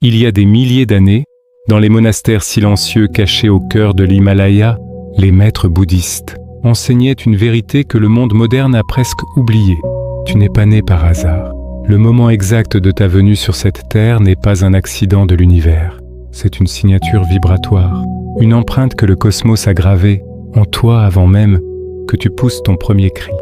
Il y a des milliers d'années, dans les monastères silencieux cachés au cœur de l'Himalaya, les maîtres bouddhistes enseignaient une vérité que le monde moderne a presque oubliée. Tu n'es pas né par hasard. Le moment exact de ta venue sur cette terre n'est pas un accident de l'univers. C'est une signature vibratoire, une empreinte que le cosmos a gravée en toi avant même que tu pousses ton premier cri.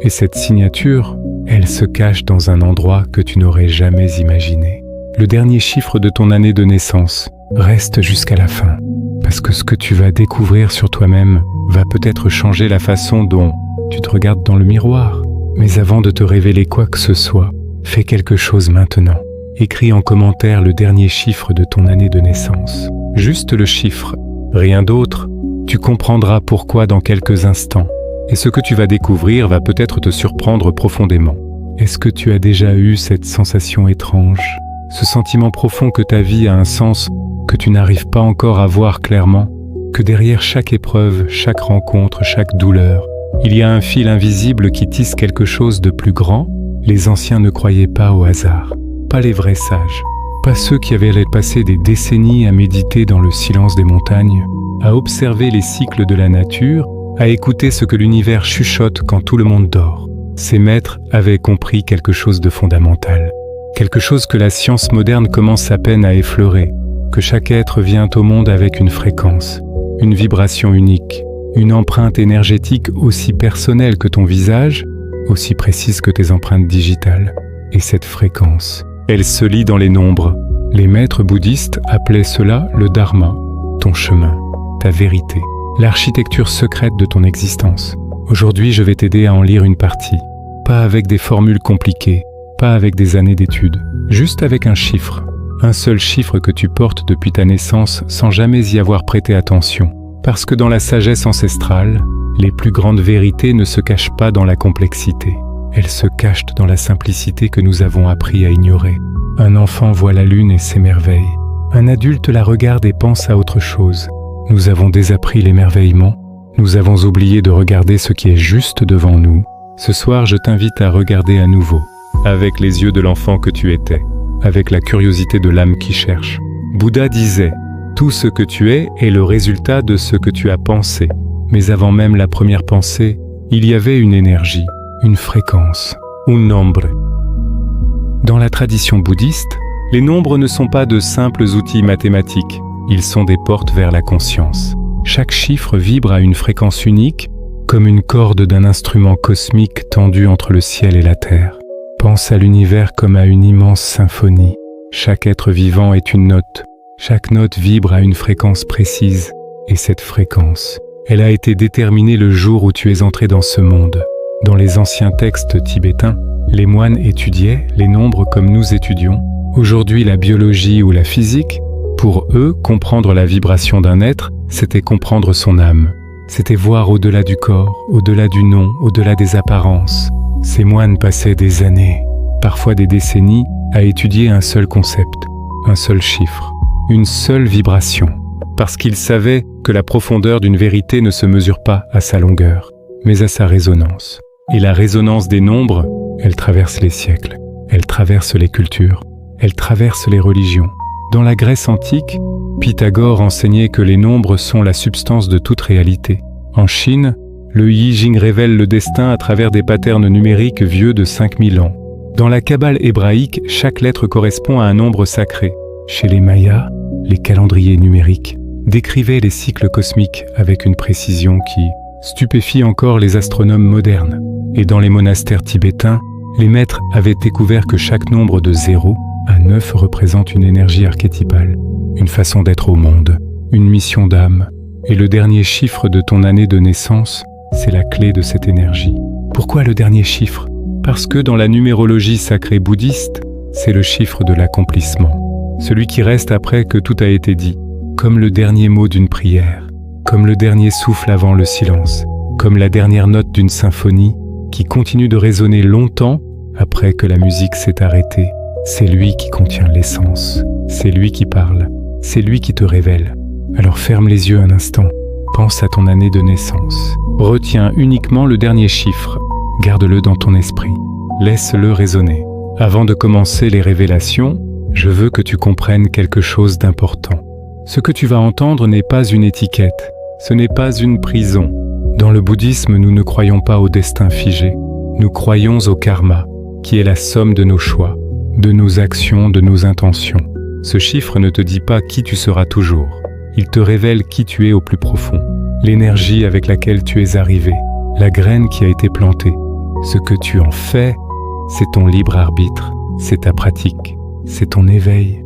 Et cette signature, elle se cache dans un endroit que tu n'aurais jamais imaginé. Le dernier chiffre de ton année de naissance reste jusqu'à la fin, parce que ce que tu vas découvrir sur toi-même va peut-être changer la façon dont tu te regardes dans le miroir. Mais avant de te révéler quoi que ce soit, fais quelque chose maintenant. Écris en commentaire le dernier chiffre de ton année de naissance. Juste le chiffre, rien d'autre. Tu comprendras pourquoi dans quelques instants. Et ce que tu vas découvrir va peut-être te surprendre profondément. Est-ce que tu as déjà eu cette sensation étrange? Ce sentiment profond que ta vie a un sens que tu n'arrives pas encore à voir clairement, que derrière chaque épreuve, chaque rencontre, chaque douleur, il y a un fil invisible qui tisse quelque chose de plus grand. Les anciens ne croyaient pas au hasard, pas les vrais sages, pas ceux qui avaient passé des décennies à méditer dans le silence des montagnes, à observer les cycles de la nature, à écouter ce que l'univers chuchote quand tout le monde dort. Ces maîtres avaient compris quelque chose de fondamental, quelque chose que la science moderne commence à peine à effleurer, que chaque être vient au monde avec une fréquence, une vibration unique, une empreinte énergétique aussi personnelle que ton visage, aussi précise que tes empreintes digitales. Et cette fréquence, elle se lit dans les nombres. Les maîtres bouddhistes appelaient cela le dharma, ton chemin, ta vérité, l'architecture secrète de ton existence. Aujourd'hui, je vais t'aider à en lire une partie, pas avec des formules compliquées, pas avec des années d'études, juste avec un chiffre. Un seul chiffre que tu portes depuis ta naissance sans jamais y avoir prêté attention. Parce que dans la sagesse ancestrale, les plus grandes vérités ne se cachent pas dans la complexité. Elles se cachent dans la simplicité que nous avons appris à ignorer. Un enfant voit la lune et s'émerveille. Un adulte la regarde et pense à autre chose. Nous avons désappris l'émerveillement. Nous avons oublié de regarder ce qui est juste devant nous. Ce soir, je t'invite à regarder à nouveau, avec les yeux de l'enfant que tu étais, avec la curiosité de l'âme qui cherche. Bouddha disait: tout ce que tu es est le résultat de ce que tu as pensé. Mais avant même la première pensée, il y avait une énergie, une fréquence, un nombre. Dans la tradition bouddhiste, les nombres ne sont pas de simples outils mathématiques, ils sont des portes vers la conscience. Chaque chiffre vibre à une fréquence unique, comme une corde d'un instrument cosmique tendu entre le ciel et la terre. Pense à l'univers comme à une immense symphonie. Chaque être vivant est une note. Chaque note vibre à une fréquence précise, et cette fréquence, elle a été déterminée le jour où tu es entré dans ce monde. Dans les anciens textes tibétains, les moines étudiaient les nombres comme nous étudions. Aujourd'hui, la biologie ou la physique, pour eux, comprendre la vibration d'un être, c'était comprendre son âme. C'était voir au-delà du corps, au-delà du nom, au-delà des apparences. Ces moines passaient des années, parfois des décennies, à étudier un seul concept, un seul chiffre, une seule vibration, parce qu'ils savaient que la profondeur d'une vérité ne se mesure pas à sa longueur, mais à sa résonance. Et la résonance des nombres, elle traverse les siècles, elle traverse les cultures, elle traverse les religions. Dans la Grèce antique, Pythagore enseignait que les nombres sont la substance de toute réalité. En Chine, le I Ching révèle le destin à travers des patterns numériques vieux de 5000 ans. Dans la Kabbale hébraïque, chaque lettre correspond à un nombre sacré. Chez les Mayas, les calendriers numériques décrivaient les cycles cosmiques avec une précision qui stupéfie encore les astronomes modernes. Et dans les monastères tibétains, les maîtres avaient découvert que chaque nombre de 0 à 9 représente une énergie archétypale, une façon d'être au monde, une mission d'âme. Et le dernier chiffre de ton année de naissance, c'est la clé de cette énergie. Pourquoi le dernier chiffre? Parce que dans la numérologie sacrée bouddhiste, c'est le chiffre de l'accomplissement. Celui qui reste après que tout a été dit, comme le dernier mot d'une prière, comme le dernier souffle avant le silence, comme la dernière note d'une symphonie qui continue de résonner longtemps après que la musique s'est arrêtée. C'est lui qui contient l'essence, c'est lui qui parle, c'est lui qui te révèle. Alors ferme les yeux un instant, pense à ton année de naissance. Retiens uniquement le dernier chiffre, garde-le dans ton esprit, laisse-le résonner. Avant de commencer les révélations, Je veux que tu comprennes quelque chose d'important. Ce que tu vas entendre n'est pas une étiquette, ce n'est pas une prison. Dans le bouddhisme, nous ne croyons pas au destin figé. Nous croyons au karma, qui est la somme de nos choix, de nos actions, de nos intentions. Ce chiffre ne te dit pas qui tu seras toujours. Il te révèle qui tu es au plus profond, l'énergie avec laquelle tu es arrivé, la graine qui a été plantée. Ce que tu en fais, c'est ton libre arbitre, c'est ta pratique, c'est ton éveil.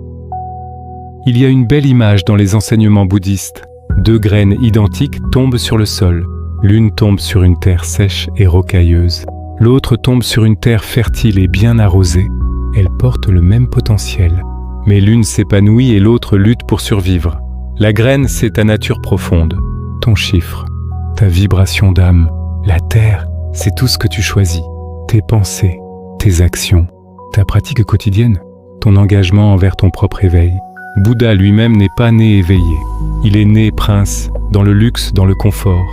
Il y a une belle image dans les enseignements bouddhistes. 2 graines identiques tombent sur le sol. L'une tombe sur une terre sèche et rocailleuse. L'autre tombe sur une terre fertile et bien arrosée. Elles portent le même potentiel. Mais l'une s'épanouit et l'autre lutte pour survivre. La graine, c'est ta nature profonde, ton chiffre, ta vibration d'âme. La terre, c'est tout ce que tu choisis. Tes pensées, tes actions, ta pratique quotidienne, ton engagement envers ton propre éveil. Bouddha lui-même n'est pas né éveillé. Il est né prince, dans le luxe, dans le confort,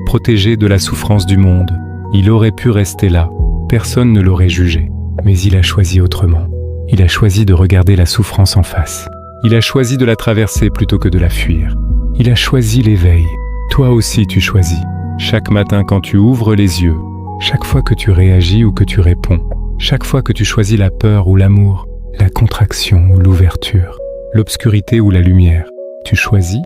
protégé de la souffrance du monde. Il aurait pu rester là, personne ne l'aurait jugé. Mais il a choisi autrement. Il a choisi de regarder la souffrance en face. Il a choisi de la traverser plutôt que de la fuir. Il a choisi l'éveil. Toi aussi tu choisis. Chaque matin quand tu ouvres les yeux, chaque fois que tu réagis ou que tu réponds, chaque fois que tu choisis la peur ou l'amour, la contraction ou l'ouverture, l'obscurité ou la lumière, tu choisis,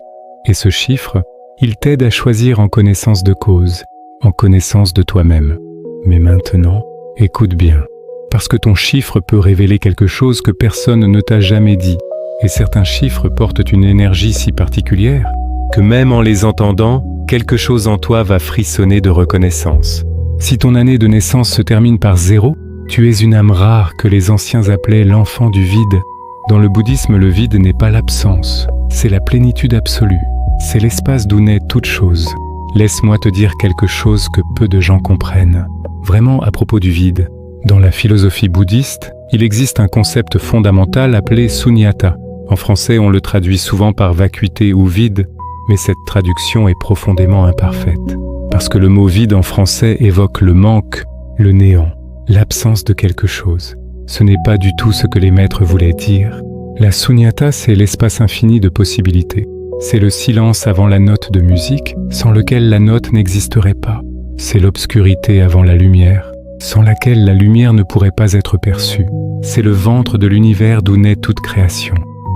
et ce chiffre, il t'aide à choisir en connaissance de cause, en connaissance de toi-même. Mais maintenant, écoute bien, parce que ton chiffre peut révéler quelque chose que personne ne t'a jamais dit, et certains chiffres portent une énergie si particulière, que même en les entendant, quelque chose en toi va frissonner de reconnaissance. Si ton année de naissance se termine par 0, tu es une âme rare que les anciens appelaient l'enfant du vide. Dans le bouddhisme, le vide n'est pas l'absence, c'est la plénitude absolue. C'est l'espace d'où naît toute chose. Laisse-moi te dire quelque chose que peu de gens comprennent. Vraiment à propos du vide. Dans la philosophie bouddhiste, il existe un concept fondamental appelé sunyata. En français, on le traduit souvent par vacuité ou vide, mais cette traduction est profondément imparfaite. Parce que le mot vide en français évoque le manque, le néant, l'absence de quelque chose. Ce n'est pas du tout ce que les maîtres voulaient dire. La sunyata, c'est l'espace infini de possibilités. C'est le silence avant la note de musique, sans lequel la note n'existerait pas. C'est l'obscurité avant la lumière, sans laquelle la lumière ne pourrait pas être perçue. C'est le ventre de l'univers d'où naît toute création.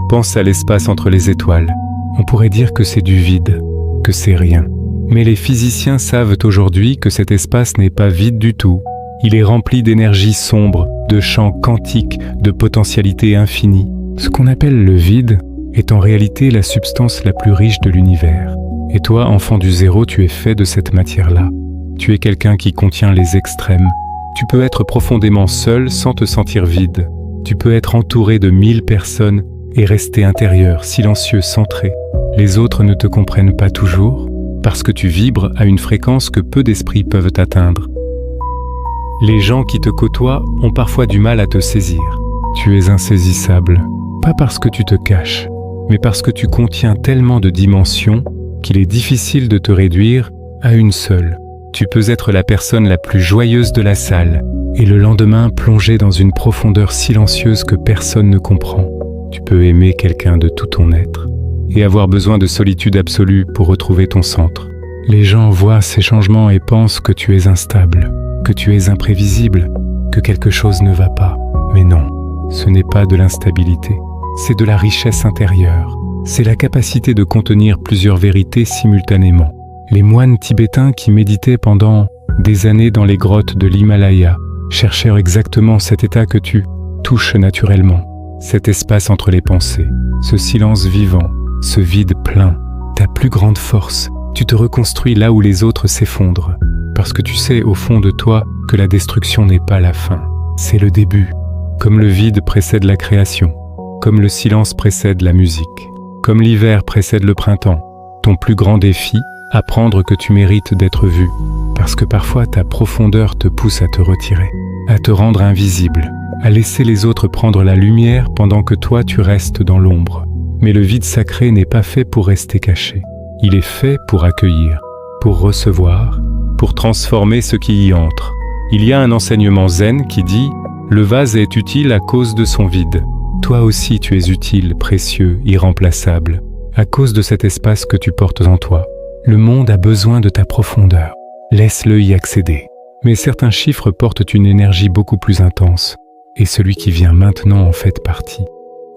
Pense à l'espace entre les étoiles. On pourrait dire que c'est du vide, que c'est rien. Mais les physiciens savent aujourd'hui que cet espace n'est pas vide du tout. Il est rempli d'énergie sombre, de champs quantiques, de potentialités infinies. Ce qu'on appelle le vide est en réalité la substance la plus riche de l'univers. Et toi, enfant du zéro, tu es fait de cette matière-là. Tu es quelqu'un qui contient les extrêmes. Tu peux être profondément seul sans te sentir vide. Tu peux être entouré de 1000 personnes et rester intérieur, silencieux, centré. Les autres ne te comprennent pas toujours parce que tu vibres à une fréquence que peu d'esprits peuvent atteindre. Les gens qui te côtoient ont parfois du mal à te saisir. Tu es insaisissable, pas parce que tu te caches, mais parce que tu contiens tellement de dimensions qu'il est difficile de te réduire à une seule. Tu peux être la personne la plus joyeuse de la salle et le lendemain plonger dans une profondeur silencieuse que personne ne comprend. Tu peux aimer quelqu'un de tout ton être et avoir besoin de solitude absolue pour retrouver ton centre. Les gens voient ces changements et pensent que tu es instable, que tu es imprévisible, que quelque chose ne va pas. Mais non, ce n'est pas de l'instabilité, c'est de la richesse intérieure. C'est la capacité de contenir plusieurs vérités simultanément. Les moines tibétains qui méditaient pendant des années dans les grottes de l'Himalaya cherchèrent exactement cet état que tu touches naturellement, cet espace entre les pensées, ce silence vivant, ce vide plein, ta plus grande force. Tu te reconstruis là où les autres s'effondrent, parce que tu sais au fond de toi que la destruction n'est pas la fin, c'est le début. Comme le vide précède la création, comme le silence précède la musique, comme l'hiver précède le printemps, ton plus grand défi, apprendre que tu mérites d'être vu, parce que parfois ta profondeur te pousse à te retirer, à te rendre invisible, à laisser les autres prendre la lumière pendant que toi tu restes dans l'ombre. Mais le vide sacré n'est pas fait pour rester caché. Il est fait pour accueillir, pour recevoir, pour transformer ce qui y entre. Il y a un enseignement zen qui dit « Le vase est utile à cause de son vide ». Toi aussi tu es utile, précieux, irremplaçable, à cause de cet espace que tu portes en toi. Le monde a besoin de ta profondeur. Laisse-le y accéder. Mais certains chiffres portent une énergie beaucoup plus intense, et celui qui vient maintenant en fait partie.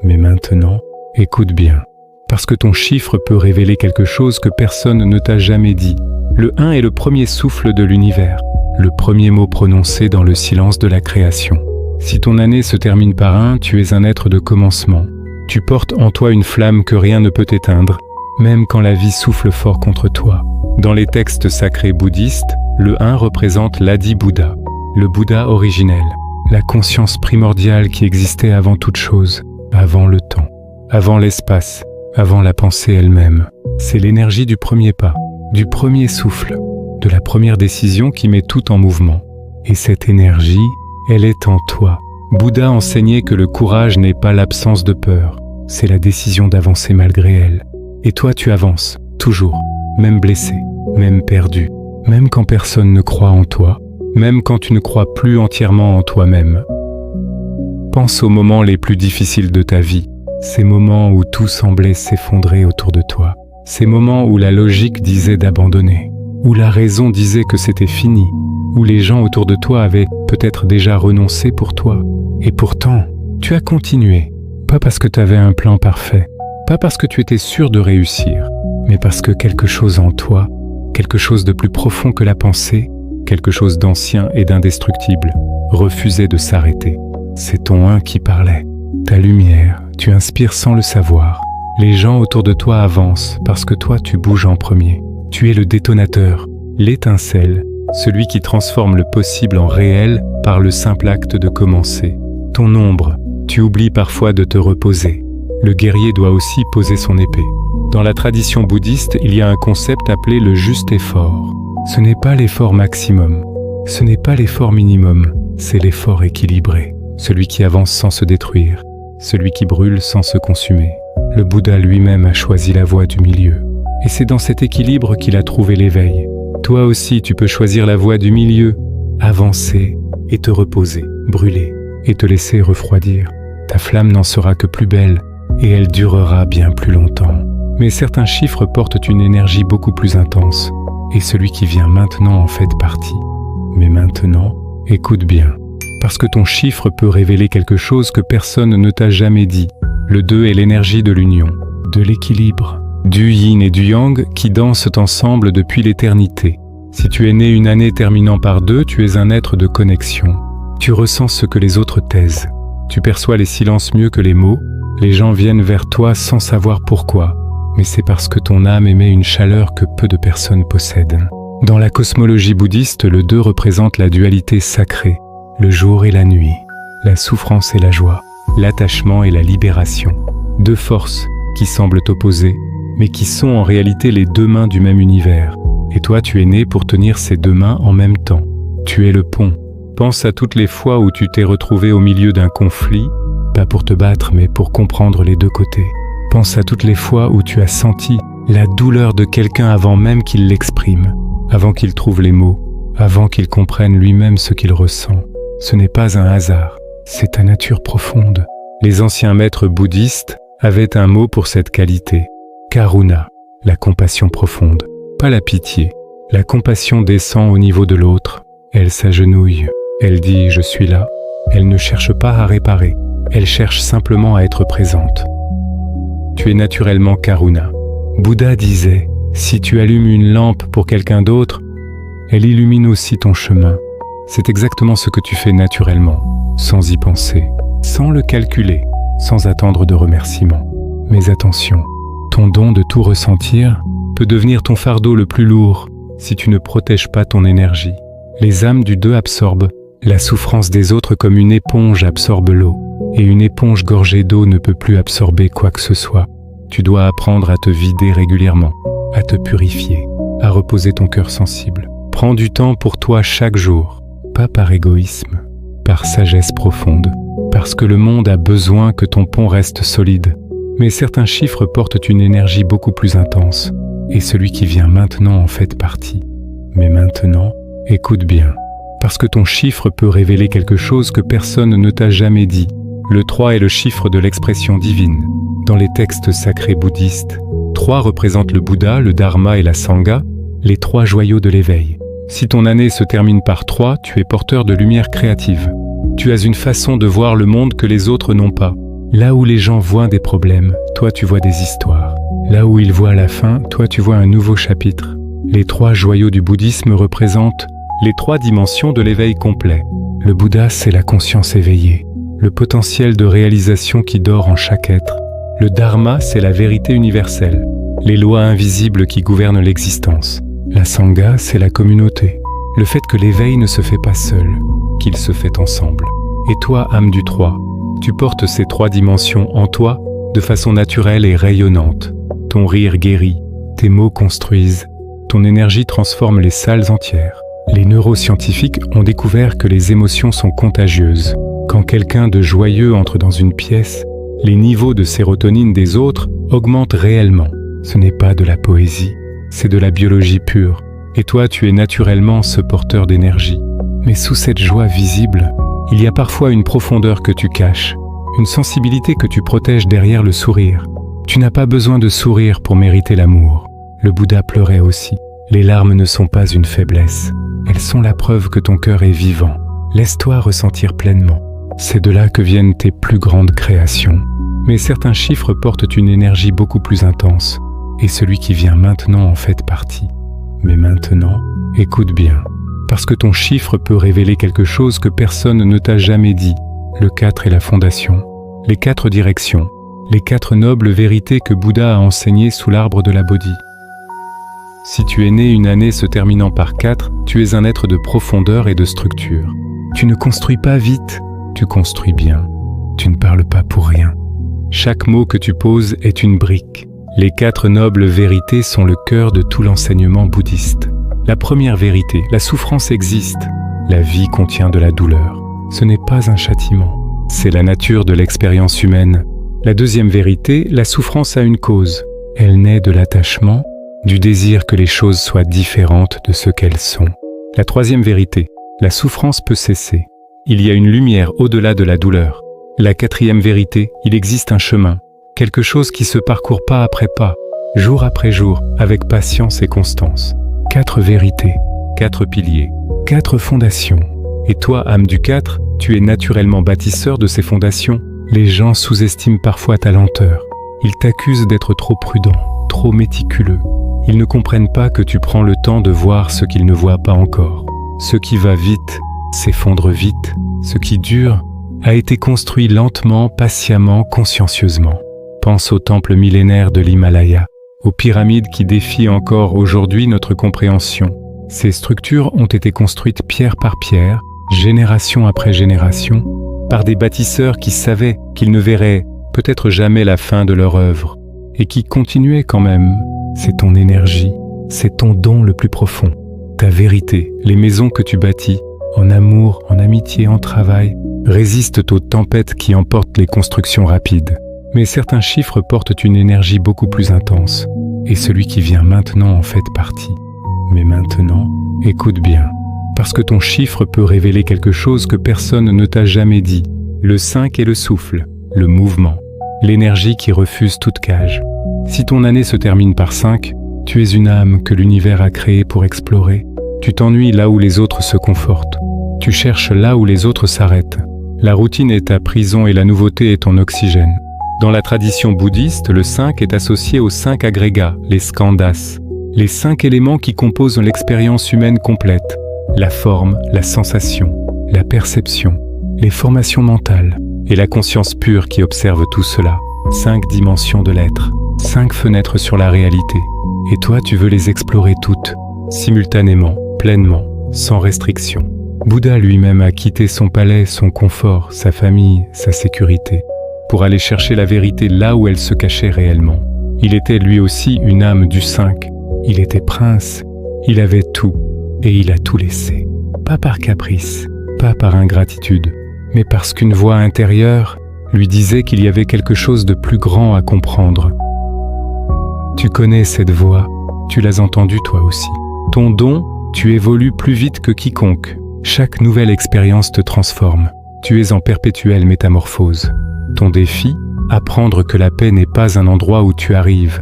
Mais maintenant, écoute bien, parce que ton chiffre peut révéler quelque chose que personne ne t'a jamais dit. Le 1 est le premier souffle de l'univers, le premier mot prononcé dans le silence de la création. Si ton année se termine par 1, tu es un être de commencement. Tu portes en toi une flamme que rien ne peut éteindre, même quand la vie souffle fort contre toi. Dans les textes sacrés bouddhistes, le 1 représente l'Adi-Bouddha, le Bouddha originel, la conscience primordiale qui existait avant toute chose, avant le temps, avant l'espace, avant la pensée elle-même. C'est l'énergie du premier pas, du premier souffle, de la première décision qui met tout en mouvement. Et cette énergie, elle est en toi. Bouddha enseignait que le courage n'est pas l'absence de peur, c'est la décision d'avancer malgré elle. Et toi tu avances, toujours, même blessé, même perdu, même quand personne ne croit en toi, même quand tu ne crois plus entièrement en toi-même. Pense aux moments les plus difficiles de ta vie, ces moments où tout semblait s'effondrer autour de toi, ces moments où la logique disait d'abandonner, où la raison disait que c'était fini, où les gens autour de toi avaient peut-être déjà renoncé pour toi. Et pourtant, tu as continué, pas parce que tu avais un plan parfait, pas parce que tu étais sûr de réussir, mais parce que quelque chose en toi, quelque chose de plus profond que la pensée, quelque chose d'ancien et d'indestructible, refusait de s'arrêter. C'est ton 1 qui parlait. Ta lumière, tu inspires sans le savoir. Les gens autour de toi avancent parce que toi tu bouges en premier. Tu es le détonateur, l'étincelle, celui qui transforme le possible en réel par le simple acte de commencer. Ton ombre, tu oublies parfois de te reposer. Le guerrier doit aussi poser son épée. Dans la tradition bouddhiste, il y a un concept appelé le juste effort. Ce n'est pas l'effort maximum, ce n'est pas l'effort minimum, c'est l'effort équilibré. Celui qui avance sans se détruire, celui qui brûle sans se consumer. Le Bouddha lui-même a choisi la voie du milieu. Et c'est dans cet équilibre qu'il a trouvé l'éveil. Toi aussi, tu peux choisir la voie du milieu, avancer et te reposer, brûler et te laisser refroidir. Ta flamme n'en sera que plus belle et elle durera bien plus longtemps. Mais certains chiffres portent une énergie beaucoup plus intense et celui qui vient maintenant en fait partie. Mais maintenant, écoute bien. Parce que ton chiffre peut révéler quelque chose que personne ne t'a jamais dit. Le 2 est l'énergie de l'union, de l'équilibre, du yin et du yang qui dansent ensemble depuis l'éternité. Si tu es né une année terminant par 2, tu es un être de connexion. Tu ressens ce que les autres taisent. Tu perçois les silences mieux que les mots. Les gens viennent vers toi sans savoir pourquoi. Mais c'est parce que ton âme émet une chaleur que peu de personnes possèdent. Dans la cosmologie bouddhiste, le 2 représente la dualité sacrée. Le jour et la nuit, la souffrance et la joie, l'attachement et la libération. Deux forces qui semblent opposées, mais qui sont en réalité les deux mains du même univers. Et toi, tu es né pour tenir ces deux mains en même temps. Tu es le pont. Pense à toutes les fois où tu t'es retrouvé au milieu d'un conflit, pas pour te battre, mais pour comprendre les deux côtés. Pense à toutes les fois où tu as senti la douleur de quelqu'un avant même qu'il l'exprime, avant qu'il trouve les mots, avant qu'il comprenne lui-même ce qu'il ressent. Ce n'est pas un hasard, c'est ta nature profonde. Les anciens maîtres bouddhistes avaient un mot pour cette qualité, karuna, la compassion profonde. Pas la pitié, la compassion descend au niveau de l'autre, elle s'agenouille, elle dit « je suis là », elle ne cherche pas à réparer, elle cherche simplement à être présente. Tu es naturellement karuna. Bouddha disait « si tu allumes une lampe pour quelqu'un d'autre, elle illumine aussi ton chemin ». C'est exactement ce que tu fais naturellement, sans y penser, sans le calculer, sans attendre de remerciements. Mais attention, ton don de tout ressentir peut devenir ton fardeau le plus lourd si tu ne protèges pas ton énergie. Les âmes du 2 absorbent la souffrance des autres comme une éponge absorbe l'eau, et une éponge gorgée d'eau ne peut plus absorber quoi que ce soit. Tu dois apprendre à te vider régulièrement, à te purifier, à reposer ton cœur sensible. Prends du temps pour toi chaque jour. Pas par égoïsme, par sagesse profonde, parce que le monde a besoin que ton pont reste solide. Mais certains chiffres portent une énergie beaucoup plus intense, et celui qui vient maintenant en fait partie. Mais maintenant, écoute bien, parce que ton chiffre peut révéler quelque chose que personne ne t'a jamais dit. Le 3 est le chiffre de l'expression divine. Dans les textes sacrés bouddhistes, 3 représente le Bouddha, le Dharma et la Sangha, les 3 joyaux de l'éveil. Si ton année se termine par 3, tu es porteur de lumière créative. Tu as une façon de voir le monde que les autres n'ont pas. Là où les gens voient des problèmes, toi tu vois des histoires. Là où ils voient la fin, toi tu vois un nouveau chapitre. Les 3 joyaux du bouddhisme représentent les 3 dimensions de l'éveil complet. Le Bouddha, c'est la conscience éveillée, le potentiel de réalisation qui dort en chaque être. Le Dharma, c'est la vérité universelle, les lois invisibles qui gouvernent l'existence. La Sangha, c'est la communauté, le fait que l'éveil ne se fait pas seul, qu'il se fait ensemble. Et toi, âme du 3, tu portes ces 3 dimensions en toi de façon naturelle et rayonnante. Ton rire guérit, tes mots construisent, ton énergie transforme les salles entières. Les neuroscientifiques ont découvert que les émotions sont contagieuses. Quand quelqu'un de joyeux entre dans une pièce, les niveaux de sérotonine des autres augmentent réellement. Ce n'est pas de la poésie, c'est de la biologie pure. Et toi, tu es naturellement ce porteur d'énergie. Mais sous cette joie visible, il y a parfois une profondeur que tu caches, une sensibilité que tu protèges derrière le sourire. Tu n'as pas besoin de sourire pour mériter l'amour. Le Bouddha pleurait aussi. Les larmes ne sont pas une faiblesse. Elles sont la preuve que ton cœur est vivant. Laisse-toi ressentir pleinement. C'est de là que viennent tes plus grandes créations. Mais certains chiffres portent une énergie beaucoup plus intense. Et celui qui vient maintenant en fait partie. Mais maintenant, écoute bien. Parce que ton chiffre peut révéler quelque chose que personne ne t'a jamais dit. Le 4 est la fondation. Les 4 directions. Les 4 nobles vérités que Bouddha a enseignées sous l'arbre de la Bodhi. Si tu es né une année se terminant par 4, tu es un être de profondeur et de structure. Tu ne construis pas vite, tu construis bien. Tu ne parles pas pour rien. Chaque mot que tu poses est une brique. Les 4 nobles vérités sont le cœur de tout l'enseignement bouddhiste. La première vérité, la souffrance existe. La vie contient de la douleur. Ce n'est pas un châtiment. C'est la nature de l'expérience humaine. La deuxième vérité, la souffrance a une cause. Elle naît de l'attachement, du désir que les choses soient différentes de ce qu'elles sont. La troisième vérité, la souffrance peut cesser. Il y a une lumière au-delà de la douleur. La quatrième vérité, il existe un chemin, quelque chose qui se parcourt pas après pas, jour après jour, avec patience et constance. 4 vérités, 4 piliers, 4 fondations. Et toi, âme du 4, tu es naturellement bâtisseur de ces fondations. Les gens sous-estiment parfois ta lenteur. Ils t'accusent d'être trop prudent, trop méticuleux. Ils ne comprennent pas que tu prends le temps de voir ce qu'ils ne voient pas encore. Ce qui va vite s'effondre vite. Ce qui dure a été construit lentement, patiemment, consciencieusement. Pense aux temples millénaires de l'Himalaya, aux pyramides qui défient encore aujourd'hui notre compréhension. Ces structures ont été construites pierre par pierre, génération après génération, par des bâtisseurs qui savaient qu'ils ne verraient peut-être jamais la fin de leur œuvre, et qui continuaient quand même. C'est ton énergie, c'est ton don le plus profond, ta vérité, les maisons que tu bâtis, en amour, en amitié, en travail, résistent aux tempêtes qui emportent les constructions rapides. Mais certains chiffres portent une énergie beaucoup plus intense, et celui qui vient maintenant en fait partie. Mais maintenant, écoute bien, parce que ton chiffre peut révéler quelque chose que personne ne t'a jamais dit. Le 5 est le souffle, le mouvement, l'énergie qui refuse toute cage. Si ton année se termine par 5, tu es une âme que l'univers a créée pour explorer. Tu t'ennuies là où les autres se confortent. Tu cherches là où les autres s'arrêtent. La routine est ta prison et la nouveauté est ton oxygène. Dans la tradition bouddhiste, le 5 est associé aux 5 agrégats, les skandhas, les 5 éléments qui composent l'expérience humaine complète. La forme, la sensation, la perception, les formations mentales et la conscience pure qui observe tout cela. 5 dimensions de l'être, 5 fenêtres sur la réalité. Et toi, tu veux les explorer toutes, simultanément, pleinement, sans restriction. Bouddha lui-même a quitté son palais, son confort, sa famille, sa sécurité, pour aller chercher la vérité là où elle se cachait réellement. Il était lui aussi une âme du 5. Il était prince, il avait tout, et il a tout laissé. Pas par caprice, pas par ingratitude, mais parce qu'une voix intérieure lui disait qu'il y avait quelque chose de plus grand à comprendre. Tu connais cette voix, tu l'as entendue toi aussi. Ton don, tu évolues plus vite que quiconque. Chaque nouvelle expérience te transforme. Tu es en perpétuelle métamorphose. Ton défi, apprendre que la paix n'est pas un endroit où tu arrives.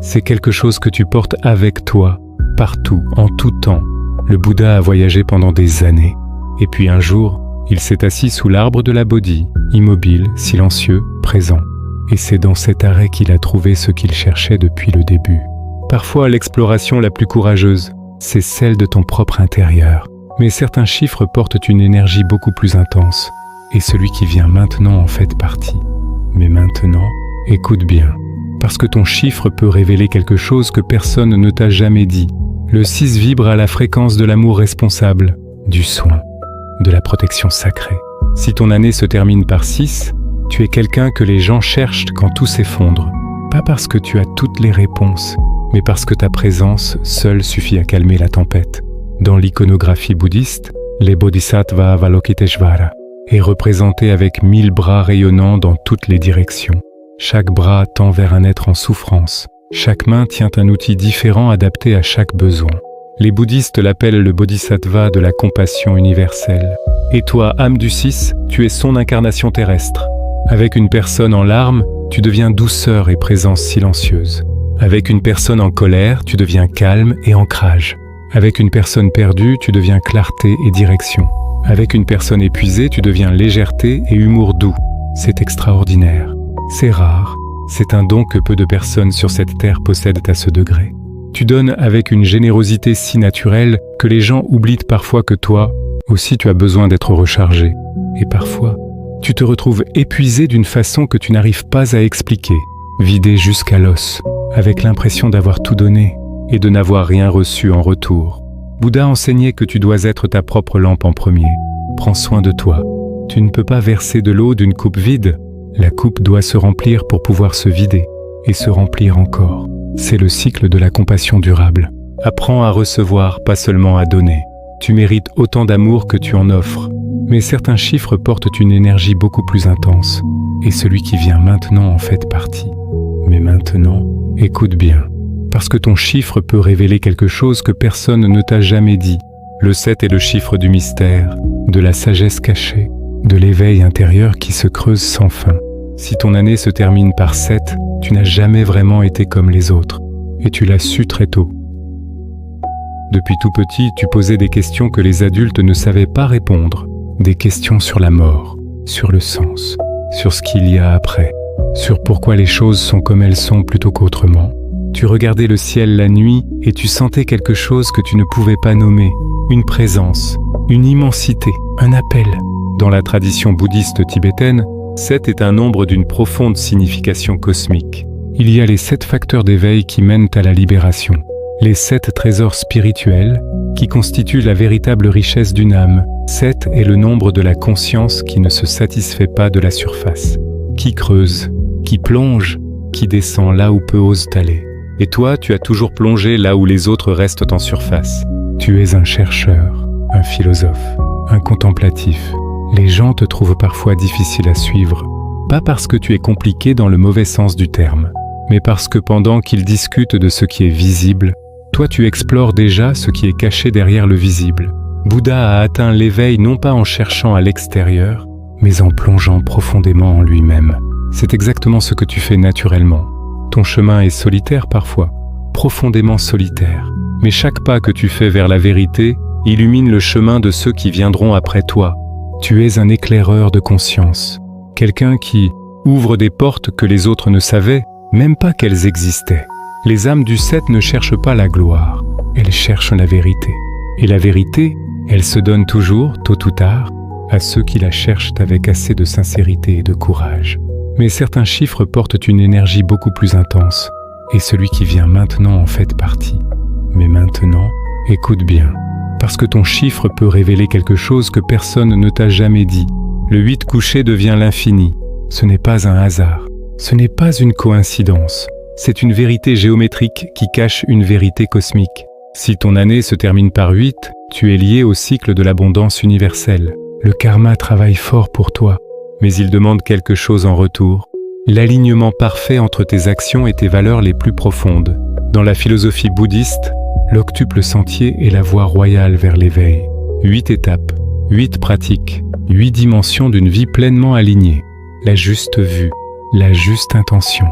C'est quelque chose que tu portes avec toi, partout, en tout temps. Le Bouddha a voyagé pendant des années. Et puis un jour, il s'est assis sous l'arbre de la Bodhi, immobile, silencieux, présent. Et c'est dans cet arrêt qu'il a trouvé ce qu'il cherchait depuis le début. Parfois, l'exploration la plus courageuse, c'est celle de ton propre intérieur. Mais certains chiffres portent une énergie beaucoup plus intense. Et celui qui vient maintenant en fait partie. Mais maintenant, écoute bien. Parce que ton chiffre peut révéler quelque chose que personne ne t'a jamais dit. Le 6 vibre à la fréquence de l'amour responsable, du soin, de la protection sacrée. Si ton année se termine par 6, tu es quelqu'un que les gens cherchent quand tout s'effondre. Pas parce que tu as toutes les réponses, mais parce que ta présence seule suffit à calmer la tempête. Dans l'iconographie bouddhiste, les Bodhisattvas Avalokiteshvara est représenté avec 1000 bras rayonnants dans toutes les directions. Chaque bras tend vers un être en souffrance. Chaque main tient un outil différent adapté à chaque besoin. Les bouddhistes l'appellent le bodhisattva de la compassion universelle. Et toi, âme du 6, tu es son incarnation terrestre. Avec une personne en larmes, tu deviens douceur et présence silencieuse. Avec une personne en colère, tu deviens calme et ancrage. Avec une personne perdue, tu deviens clarté et direction. Avec une personne épuisée, tu deviens légèreté et humour doux. C'est extraordinaire. C'est rare. C'est un don que peu de personnes sur cette terre possèdent à ce degré. Tu donnes avec une générosité si naturelle que les gens oublient parfois que toi aussi tu as besoin d'être rechargé. Et parfois, tu te retrouves épuisé d'une façon que tu n'arrives pas à expliquer, vidé jusqu'à l'os, avec l'impression d'avoir tout donné et de n'avoir rien reçu en retour. Bouddha enseignait que tu dois être ta propre lampe en premier. Prends soin de toi. Tu ne peux pas verser de l'eau d'une coupe vide. La coupe doit se remplir pour pouvoir se vider et se remplir encore. C'est le cycle de la compassion durable. Apprends à recevoir, pas seulement à donner. Tu mérites autant d'amour que tu en offres. Mais certains chiffres portent une énergie beaucoup plus intense. Et celui qui vient maintenant en fait partie. Mais maintenant, écoute bien. Parce que ton chiffre peut révéler quelque chose que personne ne t'a jamais dit. Le 7 est le chiffre du mystère, de la sagesse cachée, de l'éveil intérieur qui se creuse sans fin. Si ton année se termine par 7, tu n'as jamais vraiment été comme les autres, et tu l'as su très tôt. Depuis tout petit, tu posais des questions que les adultes ne savaient pas répondre, des questions sur la mort, sur le sens, sur ce qu'il y a après, sur pourquoi les choses sont comme elles sont plutôt qu'autrement. Tu regardais le ciel la nuit et tu sentais quelque chose que tu ne pouvais pas nommer, une présence, une immensité, un appel. Dans la tradition bouddhiste tibétaine, 7 est un nombre d'une profonde signification cosmique. Il y a les 7 facteurs d'éveil qui mènent à la libération, les 7 trésors spirituels qui constituent la véritable richesse d'une âme. 7 est le nombre de la conscience qui ne se satisfait pas de la surface, qui creuse, qui plonge, qui descend là où peu osent aller. Et toi, tu as toujours plongé là où les autres restent en surface. Tu es un chercheur, un philosophe, un contemplatif. Les gens te trouvent parfois difficile à suivre, pas parce que tu es compliqué dans le mauvais sens du terme, mais parce que pendant qu'ils discutent de ce qui est visible, toi tu explores déjà ce qui est caché derrière le visible. Bouddha a atteint l'éveil non pas en cherchant à l'extérieur, mais en plongeant profondément en lui-même. C'est exactement ce que tu fais naturellement. Ton chemin est solitaire parfois, profondément solitaire. Mais chaque pas que tu fais vers la vérité illumine le chemin de ceux qui viendront après toi. Tu es un éclaireur de conscience, quelqu'un qui ouvre des portes que les autres ne savaient, même pas qu'elles existaient. Les âmes du 7 ne cherchent pas la gloire, elles cherchent la vérité. Et la vérité, elle se donne toujours, tôt ou tard, à ceux qui la cherchent avec assez de sincérité et de courage. Mais certains chiffres portent une énergie beaucoup plus intense, et celui qui vient maintenant en fait partie. Mais maintenant, écoute bien, parce que ton chiffre peut révéler quelque chose que personne ne t'a jamais dit. Le 8 couché devient l'infini. Ce n'est pas un hasard, ce n'est pas une coïncidence. C'est une vérité géométrique qui cache une vérité cosmique. Si ton année se termine par 8, tu es lié au cycle de l'abondance universelle. Le karma travaille fort pour toi, mais il demande quelque chose en retour. L'alignement parfait entre tes actions et tes valeurs les plus profondes. Dans la philosophie bouddhiste, l'octuple sentier est la voie royale vers l'éveil. 8 étapes, 8 pratiques, 8 dimensions d'une vie pleinement alignée. la juste vue, la juste intention,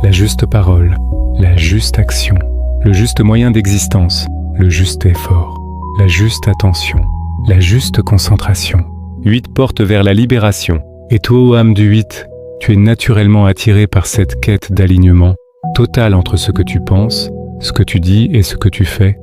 la juste parole, la juste action, le juste moyen d'existence, le juste effort, la juste attention, la juste concentration. 8 porte vers la libération. Et toi, âme du 8, tu es naturellement attiré par cette quête d'alignement total entre ce que tu penses, ce que tu dis et ce que tu fais.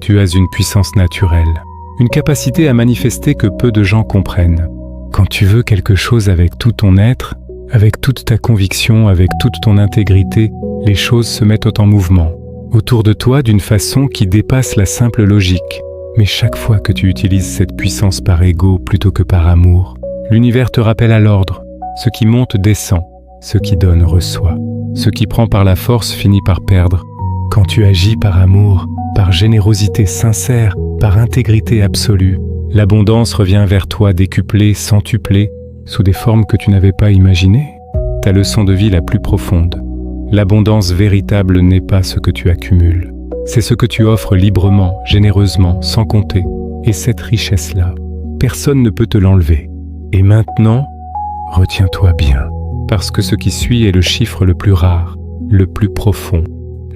Tu as une puissance naturelle, une capacité à manifester que peu de gens comprennent. Quand tu veux quelque chose avec tout ton être, avec toute ta conviction, avec toute ton intégrité, les choses se mettent en mouvement, autour de toi d'une façon qui dépasse la simple logique. Mais chaque fois que tu utilises cette puissance par ego plutôt que par amour, l'univers te rappelle à l'ordre. Ce qui monte descend, ce qui donne reçoit. Ce qui prend par la force finit par perdre. Quand tu agis par amour, par générosité sincère, par intégrité absolue, l'abondance revient vers toi décuplée, centuplée, sous des formes que tu n'avais pas imaginées. Ta leçon de vie la plus profonde. L'abondance véritable n'est pas ce que tu accumules. C'est ce que tu offres librement, généreusement, sans compter. Et cette richesse-là, personne ne peut te l'enlever. Et maintenant, retiens-toi bien, parce que ce qui suit est le chiffre le plus rare, le plus profond,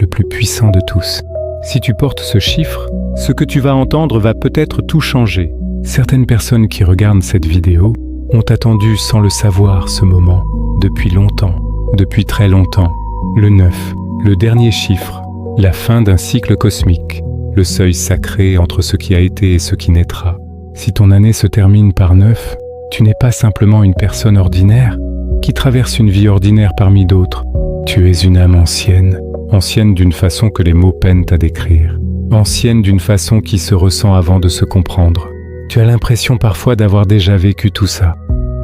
le plus puissant de tous. Si tu portes ce chiffre, ce que tu vas entendre va peut-être tout changer. Certaines personnes qui regardent cette vidéo ont attendu sans le savoir ce moment, depuis longtemps, depuis très longtemps. Le 9, le dernier chiffre, la fin d'un cycle cosmique, le seuil sacré entre ce qui a été et ce qui naîtra. Si ton année se termine par 9, tu n'es pas simplement une personne ordinaire qui traverse une vie ordinaire parmi d'autres. Tu es une âme ancienne, ancienne d'une façon que les mots peinent à décrire, ancienne d'une façon qui se ressent avant de se comprendre. Tu as l'impression parfois d'avoir déjà vécu tout ça,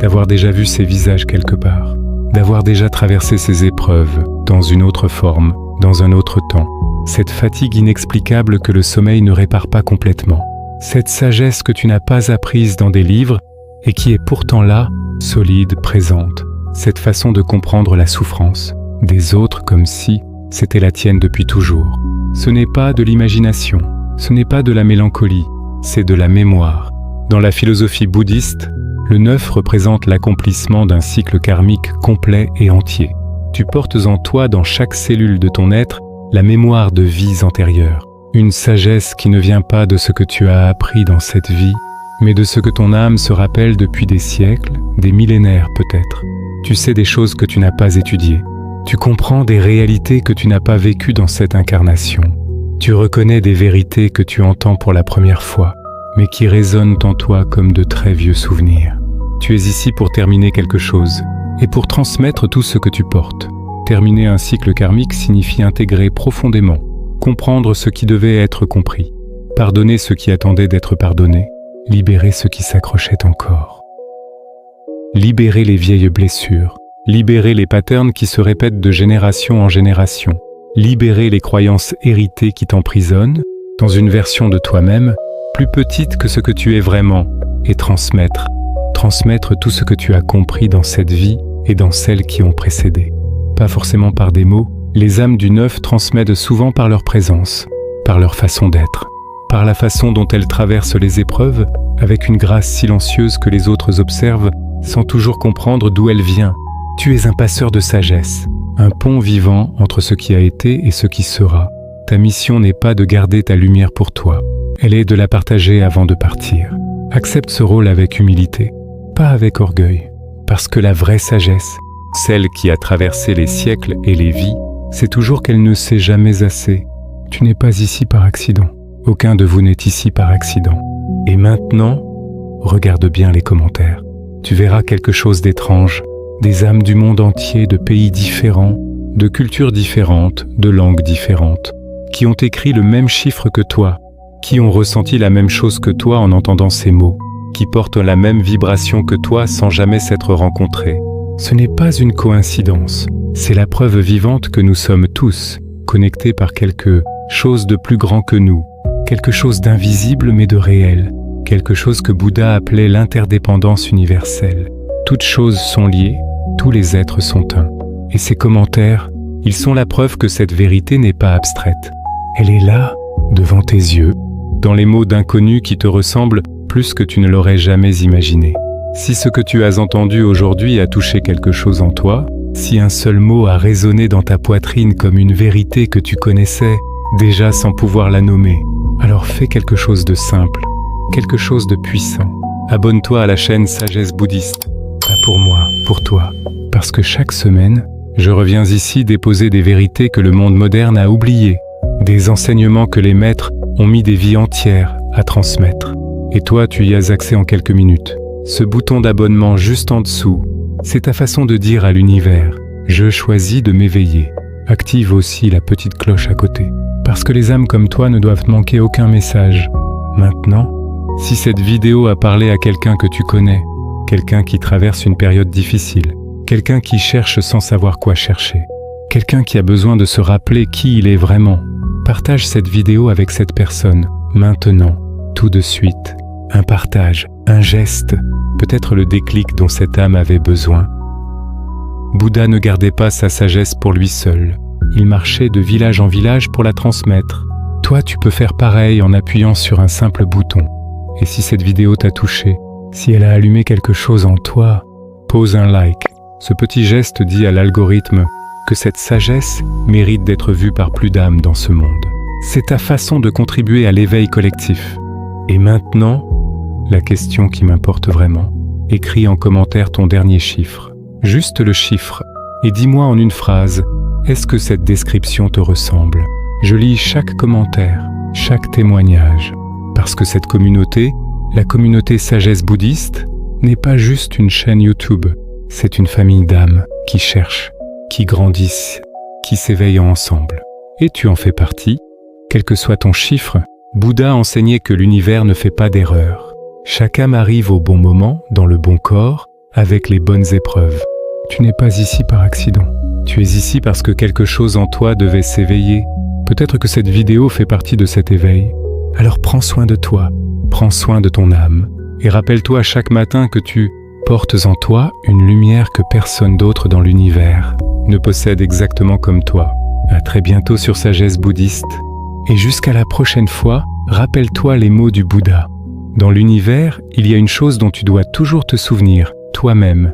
d'avoir déjà vu ces visages quelque part, d'avoir déjà traversé ces épreuves dans une autre forme, dans un autre temps. Cette fatigue inexplicable que le sommeil ne répare pas complètement. Cette sagesse que tu n'as pas apprise dans des livres et qui est pourtant là, solide, présente. Cette façon de comprendre la souffrance des autres comme si c'était la tienne depuis toujours. Ce n'est pas de l'imagination, ce n'est pas de la mélancolie, c'est de la mémoire. Dans la philosophie bouddhiste, le 9 représente l'accomplissement d'un cycle karmique complet et entier. Tu portes en toi, dans chaque cellule de ton être, la mémoire de vies antérieures. Une sagesse qui ne vient pas de ce que tu as appris dans cette vie, mais de ce que ton âme se rappelle depuis des siècles, des millénaires peut-être. Tu sais des choses que tu n'as pas étudiées. Tu comprends des réalités que tu n'as pas vécues dans cette incarnation. Tu reconnais des vérités que tu entends pour la première fois, mais qui résonnent en toi comme de très vieux souvenirs. Tu es ici pour terminer quelque chose, et pour transmettre tout ce que tu portes. Terminer un cycle karmique signifie intégrer profondément, comprendre ce qui devait être compris, pardonner ce qui attendait d'être pardonné, libérer ce qui s'accrochait encore. Libérer les vieilles blessures, libérer les patterns qui se répètent de génération en génération, libérer les croyances héritées qui t'emprisonnent dans une version de toi-même plus petite que ce que tu es vraiment, et transmettre tout ce que tu as compris dans cette vie et dans celles qui ont précédé. Pas forcément par des mots, les âmes du 9 transmettent souvent par leur présence, par leur façon d'être, par la façon dont elles traversent les épreuves, avec une grâce silencieuse que les autres observent sans toujours comprendre d'où elle vient. Tu es un passeur de sagesse, un pont vivant entre ce qui a été et ce qui sera. Ta mission n'est pas de garder ta lumière pour toi, elle est de la partager avant de partir. Accepte ce rôle avec humilité, pas avec orgueil, parce que la vraie sagesse, celle qui a traversé les siècles et les vies, c'est toujours qu'elle ne sait jamais assez. Tu n'es pas ici par accident. Aucun de vous n'est ici par accident. Et maintenant, regarde bien les commentaires. Tu verras quelque chose d'étrange. Des âmes du monde entier, de pays différents, de cultures différentes, de langues différentes, qui ont écrit le même chiffre que toi, qui ont ressenti la même chose que toi en entendant ces mots, qui portent la même vibration que toi sans jamais s'être rencontrés. Ce n'est pas une coïncidence, c'est la preuve vivante que nous sommes tous connectés par quelque chose de plus grand que nous, quelque chose d'invisible mais de réel, quelque chose que Bouddha appelait l'interdépendance universelle. Toutes choses sont liées, tous les êtres sont un. Et ces commentaires, ils sont la preuve que cette vérité n'est pas abstraite. Elle est là, devant tes yeux, dans les mots d'inconnus qui te ressemblent plus que tu ne l'aurais jamais imaginé. Si ce que tu as entendu aujourd'hui a touché quelque chose en toi, si un seul mot a résonné dans ta poitrine comme une vérité que tu connaissais, déjà sans pouvoir la nommer, alors fais quelque chose de simple, quelque chose de puissant. Abonne-toi à la chaîne Sagesse Bouddhiste. Pas pour moi, pour toi. Parce que chaque semaine, je reviens ici déposer des vérités que le monde moderne a oubliées, des enseignements que les maîtres ont mis des vies entières à transmettre. Et toi, tu y as accès en quelques minutes. Ce bouton d'abonnement juste en dessous, c'est ta façon de dire à l'univers « Je choisis de m'éveiller ». Active aussi la petite cloche à côté, parce que les âmes comme toi ne doivent manquer aucun message. Maintenant, si cette vidéo a parlé à quelqu'un que tu connais, quelqu'un qui traverse une période difficile, quelqu'un qui cherche sans savoir quoi chercher, quelqu'un qui a besoin de se rappeler qui il est vraiment, partage cette vidéo avec cette personne, maintenant, tout de suite. Un partage, un geste, peut-être le déclic dont cette âme avait besoin. Bouddha ne gardait pas sa sagesse pour lui seul. Il marchait de village en village pour la transmettre. Toi, tu peux faire pareil en appuyant sur un simple bouton. Et si cette vidéo t'a touché, si elle a allumé quelque chose en toi, pose un like. Ce petit geste dit à l'algorithme que cette sagesse mérite d'être vue par plus d'âmes dans ce monde. C'est ta façon de contribuer à l'éveil collectif. Et maintenant, la question qui m'importe vraiment, écris en commentaire ton dernier chiffre, juste le chiffre, et dis-moi en une phrase, est-ce que cette description te ressemble? Je lis chaque commentaire, chaque témoignage, parce que cette communauté, la communauté Sagesse Bouddhiste, n'est pas juste une chaîne YouTube, c'est une famille d'âmes qui cherchent, qui grandissent, qui s'éveillent ensemble. Et tu en fais partie, quel que soit ton chiffre. Bouddha enseignait que l'univers ne fait pas d'erreur. Chaque âme arrive au bon moment, dans le bon corps, avec les bonnes épreuves. Tu n'es pas ici par accident. Tu es ici parce que quelque chose en toi devait s'éveiller. Peut-être que cette vidéo fait partie de cet éveil. Alors prends soin de toi, prends soin de ton âme. Et rappelle-toi chaque matin que tu portes en toi une lumière que personne d'autre dans l'univers ne possède exactement comme toi. À très bientôt sur Sagesse Bouddhiste. Et jusqu'à la prochaine fois, rappelle-toi les mots du Bouddha. Dans l'univers, il y a une chose dont tu dois toujours te souvenir, toi-même.